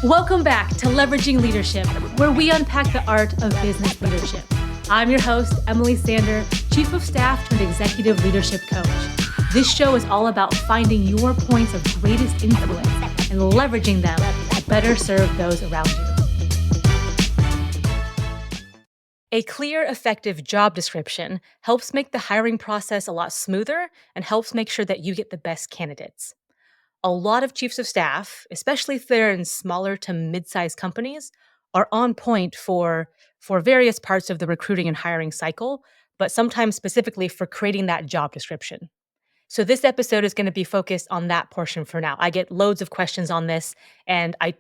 Welcome back to Leveraging Leadership, where we unpack the art of business leadership. I'm your host, Emily Sander, Chief of Staff turned Executive Leadership Coach. This show is all about finding your points of greatest influence and leveraging them to better serve those around you. A clear, effective job description helps make the hiring process a lot smoother and helps make sure that you get the best candidates. A lot of chiefs of staff, especially if they're in smaller to mid-sized companies, are on point for various parts of the recruiting and hiring cycle, but sometimes specifically for creating that job description. So this episode is going to be focused on that portion for now. I get loads of questions on this, and I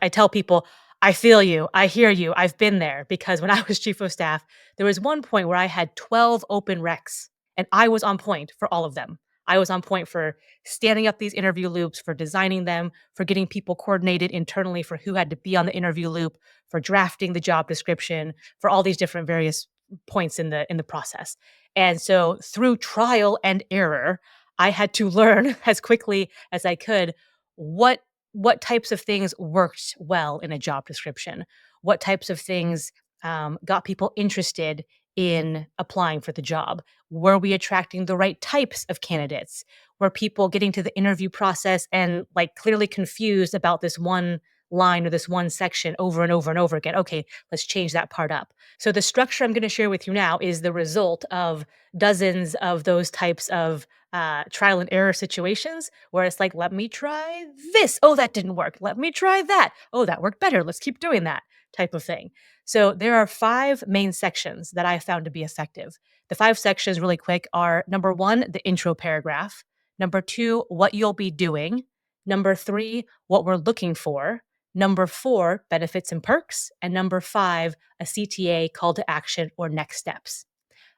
tell people, I feel you, I hear you, I've been there, because when I was chief of staff, there was one point where I had 12 open recs, and I was on point for all of them. I was on point for standing up these interview loops, for designing them, for getting people coordinated internally for who had to be on the interview loop, for drafting the job description, for all these different various points in the process. And so through trial and error, I had to learn as quickly as I could what types of things worked well in a job description, what types of things got people interested in applying for the job. Were we attracting the right types of candidates? Were people getting to the interview process and like clearly confused about this one line or this one section over and over and over again? Okay, let's change that part up. So the structure I'm going to share with you now is the result of dozens of those types of trial and error situations where it's like, let me try this. Oh, that didn't work. Let me try that. Oh, that worked better. Let's keep doing that type of thing. So there are 5 main sections that I found to be effective. The 5 sections, really quick, are number 1, the intro paragraph. Number 2, what you'll be doing. Number 3, what we're looking for. Number 4, benefits and perks. And number 5, a CTA, call to action or next steps.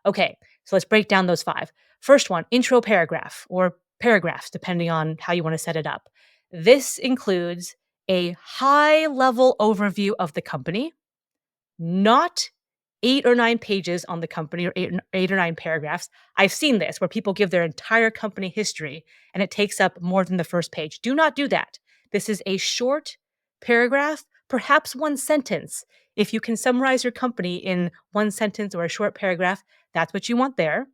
Okay, so let's break down those 5. First one, intro paragraph or paragraphs, depending on how you want to set it up. This includes a high-level overview of the company, not 8 or 9 pages on the company or 8 or 9 paragraphs. I've seen this where people give their entire company history and it takes up more than the first page. Do not do that. This is a short paragraph, perhaps one sentence. If you can summarize your company in one sentence or a short paragraph, that's what you want there.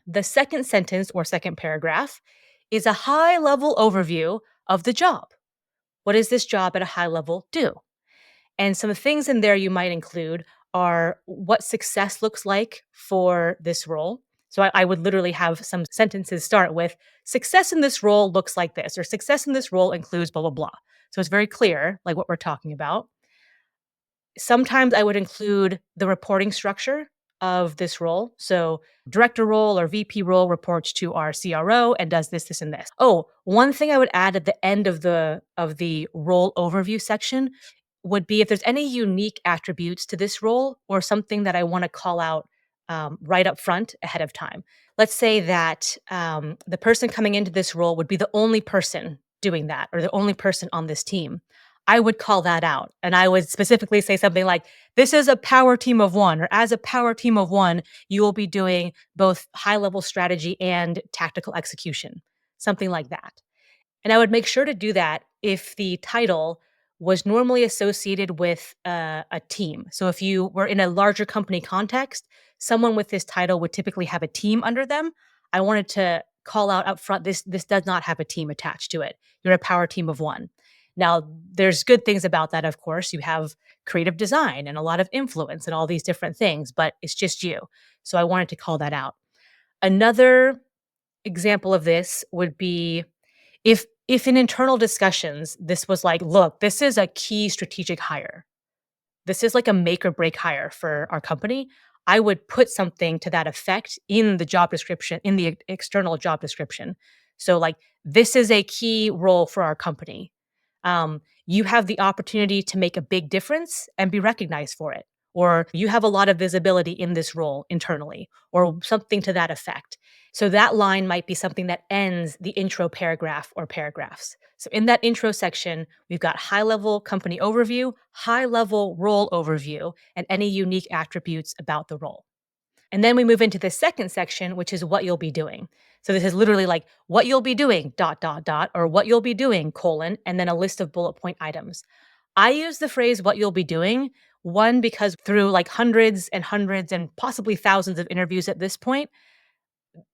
The second sentence or second paragraph is a high-level overview of the job. What does this job at a high level do? And some things in there you might include are what success looks like for this role. So I would literally have some sentences start with success in this role looks like this, or success in this role includes blah, blah, blah. So it's very clear, like what we're talking about. Sometimes I would include the reporting structure of this role. So director role or VP role reports to our CRO and does this, this, and this. Oh, one thing I would add at the end of the role overview section would be if there's any unique attributes to this role or something that I want to call out right up front ahead of time. Let's say that the person coming into this role would be the only person doing that or the only person on this team. I would call that out. And I would specifically say something like, this is a power team of one, or as a power team of one, you will be doing both high level strategy and tactical execution, something like that. And I would make sure to do that if the title was normally associated with a team. So if you were in a larger company context, someone with this title would typically have a team under them. I wanted to call out up front, this does not have a team attached to it. You're a power team of one. Now, there's good things about that, of course. You have creative design and a lot of influence and all these different things, but it's just you. So I wanted to call that out. Another example of this would be if in internal discussions, this was like, look, this is a key strategic hire. This is like a make or break hire for our company. I would put something to that effect in the job description, in the external job description. So like, this is a key role for our company. You have the opportunity to make a big difference and be recognized for it. Or you have a lot of visibility in this role internally, or something to that effect. So that line might be something that ends the intro paragraph or paragraphs. So in that intro section, we've got high-level company overview, high-level role overview, and any unique attributes about the role. And then we move into the second section, which is what you'll be doing. So this is literally like what you'll be doing, dot, dot, dot, or what you'll be doing, colon, and then a list of bullet point items. I use the phrase what you'll be doing, one, because through like hundreds and hundreds and possibly thousands of interviews at this point,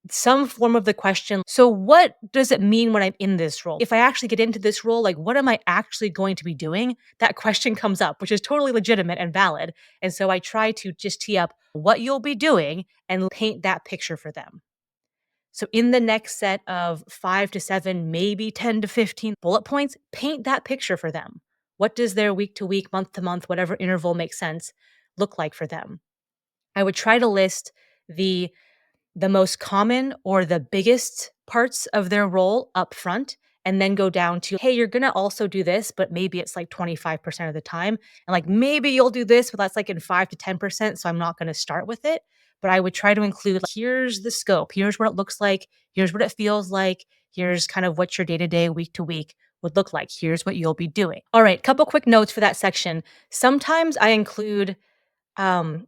some form of the question, so what does it mean when I'm in this role? If I actually get into this role, like what am I actually going to be doing? That question comes up, which is totally legitimate and valid. And so I try to just tee up what you'll be doing and paint that picture for them. So in the next set of 5 to 7, maybe 10 to 15 bullet points, paint that picture for them. What does their week to week, month to month, whatever interval makes sense, look like for them? I would try to list the most common or the biggest parts of their role up front and then go down to, hey, you're gonna also do this, but maybe it's like 25% of the time. And like maybe you'll do this, but that's like in 5 to 10%. So I'm not gonna start with it. But I would try to include like, here's the scope, here's what it looks like, here's what it feels like, here's kind of what your day-to-day, week to week would look like. Here's what you'll be doing. All right, couple quick notes for that section. Sometimes I include um,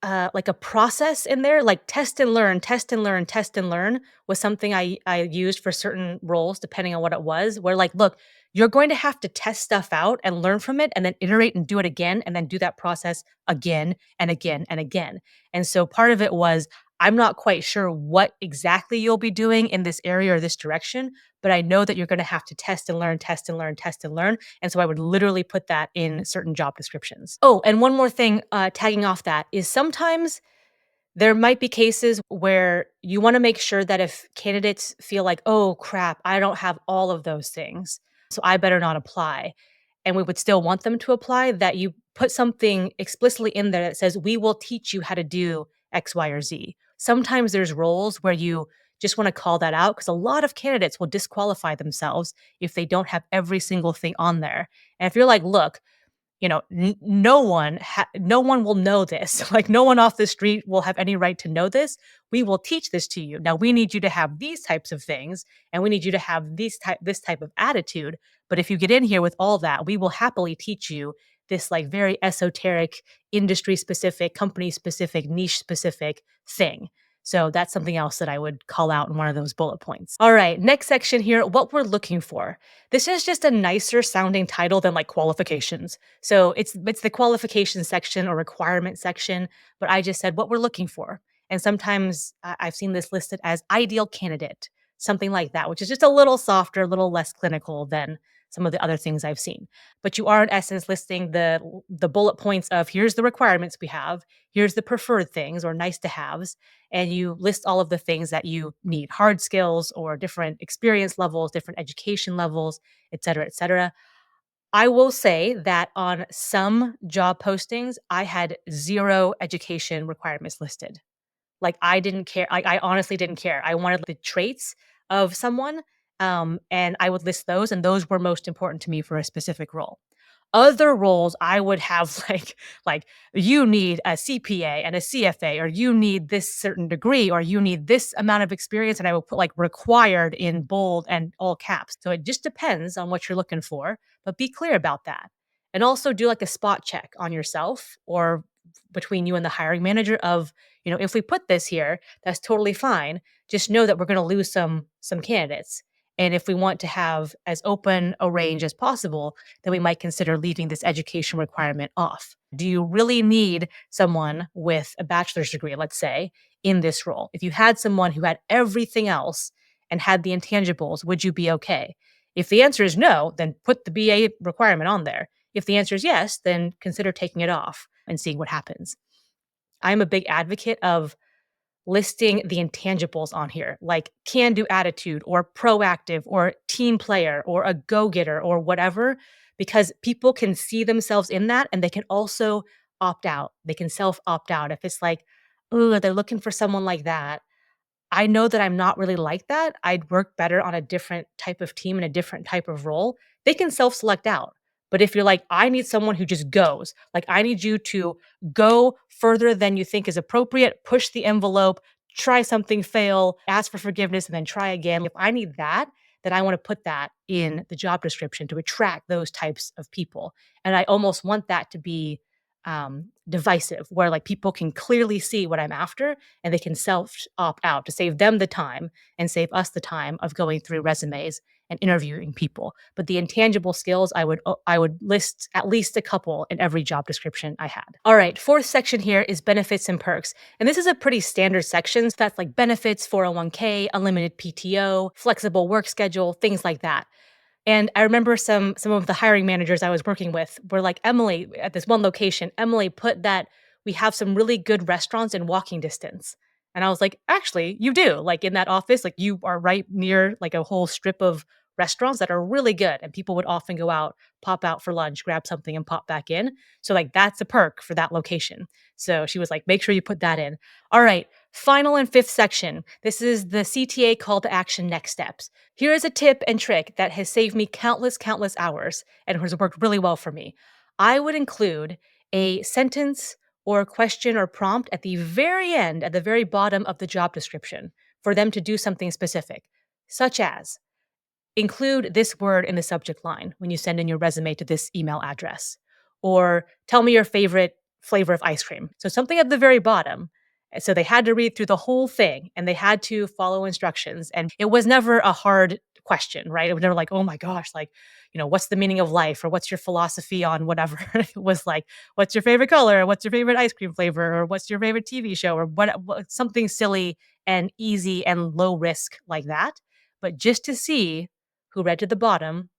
like a process in there, like test and learn, test and learn, test and learn was something I used for certain roles depending on what it was. Where like, look, you're going to have to test stuff out and learn from it and then iterate and do it again and then do that process again and again and again. And so part of it was I'm not quite sure what exactly you'll be doing in this area or this direction, but I know that you're going to have to test and learn, test and learn, test and learn. And so I would literally put that in certain job descriptions. Oh, and one more thing, tagging off that is sometimes there might be cases where you want to make sure that if candidates feel like, oh crap, I don't have all of those things, so I better not apply. And we would still want them to apply, that you put something explicitly in there that says, we will teach you how to do X, Y, or Z. Sometimes there's roles where you just want to call that out because a lot of candidates will disqualify themselves if they don't have every single thing on there. And if you're like, look, no one will know this. Like, no one off the street will have any right to know this. We will teach this to you. Now, we need you to have these types of things, and we need you to have this type of attitude. But if you get in here with all that, we will happily teach you this, like, very esoteric, industry specific, company specific, niche specific thing. So that's something else that I would call out in one of those bullet points. All right, next section here, what we're looking for. This is just a nicer sounding title than like qualifications. So it's the qualification section or requirement section, but I just said what we're looking for. And sometimes I've seen this listed as ideal candidate, something like that, which is just a little softer, a little less clinical than some of the other things I've seen. But you are in essence listing the bullet points of here's the requirements we have, here's the preferred things or nice to haves, and you list all of the things that you need, hard skills or different experience levels, different education levels, et cetera, et cetera. I will say that on some job postings, I had 0 education requirements listed. Like, I didn't care. I honestly didn't care. I wanted the traits of someone, and I would list those, and those were most important to me for a specific role. Other roles, I would have like you need a CPA and a CFA, or you need this certain degree, or you need this amount of experience, and I will put like required in bold and all caps. So it just depends on what you're looking for, but be clear about that. And also do like a spot check on yourself or between you and the hiring manager of, if we put this here, that's totally fine. Just know that we're going to lose some candidates. And if we want to have as open a range as possible, then we might consider leaving this education requirement off. Do you really need someone with a bachelor's degree, let's say, in this role? If you had someone who had everything else and had the intangibles, would you be okay? If the answer is no, then put the BA requirement on there. If the answer is yes, then consider taking it off and seeing what happens. I'm a big advocate of listing the intangibles on here, like can do attitude or proactive or team player or a go getter or whatever, because people can see themselves in that and they can also opt out. They can self opt out. If it's like, oh, they're looking for someone like that. I know that I'm not really like that. I'd work better on a different type of team and a different type of role. They can self select out. But if you're like, I need someone who just goes, like, I need you to go further than you think is appropriate, push the envelope, try something, fail, ask for forgiveness, and then try again. If I need that, then I want to put that in the job description to attract those types of people. And I almost want that to be divisive, where like people can clearly see what I'm after and they can self opt out to save them the time and save us the time of going through resumes and interviewing people. But the intangible skills, I would list at least a couple in every job description I had. All right, fourth section here is benefits and perks. And this is a pretty standard section. So that's like benefits, 401k, unlimited PTO, flexible work schedule, things like that. And I remember some of the hiring managers I was working with were like, "Emily," at this one location, "Emily, put that we have some really good restaurants in walking distance." And I was like, "Actually, you do. Like in that office, like you are right near like a whole strip of restaurants that are really good and people would often go out, pop out for lunch, grab something and pop back in. So like that's a perk for that location." So she was like, "Make sure you put that in." All right, final and fifth section. This is the CTA call to action next steps. Here is a tip and trick that has saved me countless hours and has worked really well for me. I would include a sentence or question or prompt at the very end, at the very bottom of the job description for them to do something specific, such as include this word in the subject line when you send in your resume to this email address, or tell me your favorite flavor of ice cream. So something at the very bottom. So they had to read through the whole thing and they had to follow instructions. And it was never a hard question, right? It was never like, oh my gosh, like, what's the meaning of life or what's your philosophy on whatever? It was like, what's your favorite color? What's your favorite ice cream flavor? Or what's your favorite TV show? Or something silly and easy and low risk like that. But just to see who read to the bottom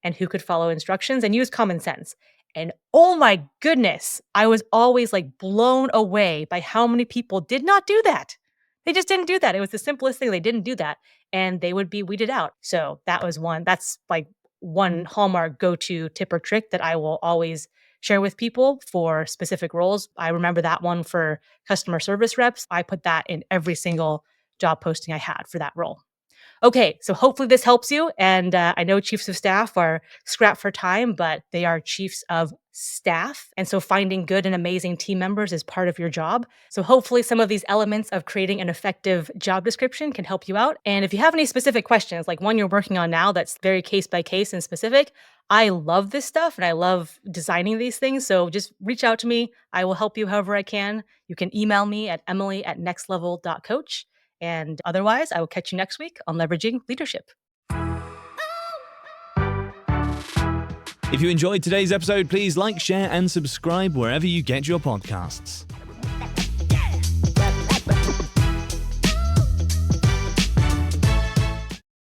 and who could follow instructions and use common sense. And oh my goodness, I was always like blown away by how many people did not do that. They just didn't do that. It was the simplest thing. They didn't do that and they would be weeded out. So that's like one hallmark go to tip or trick that I will always share with people for specific roles. I remember that one for customer service reps. I put that in every single job posting I had for that role. Okay, so hopefully this helps you. And I know chiefs of staff are scrapped for time, but they are chiefs of staff. And so finding good and amazing team members is part of your job. So hopefully some of these elements of creating an effective job description can help you out. And if you have any specific questions, like one you're working on now that's very case by case and specific, I love this stuff and I love designing these things. So just reach out to me. I will help you however I can. You can email me at emily@nextlevel.coach. And otherwise, I will catch you next week on Leveraging Leadership. If you enjoyed today's episode, please like, share, and subscribe wherever you get your podcasts.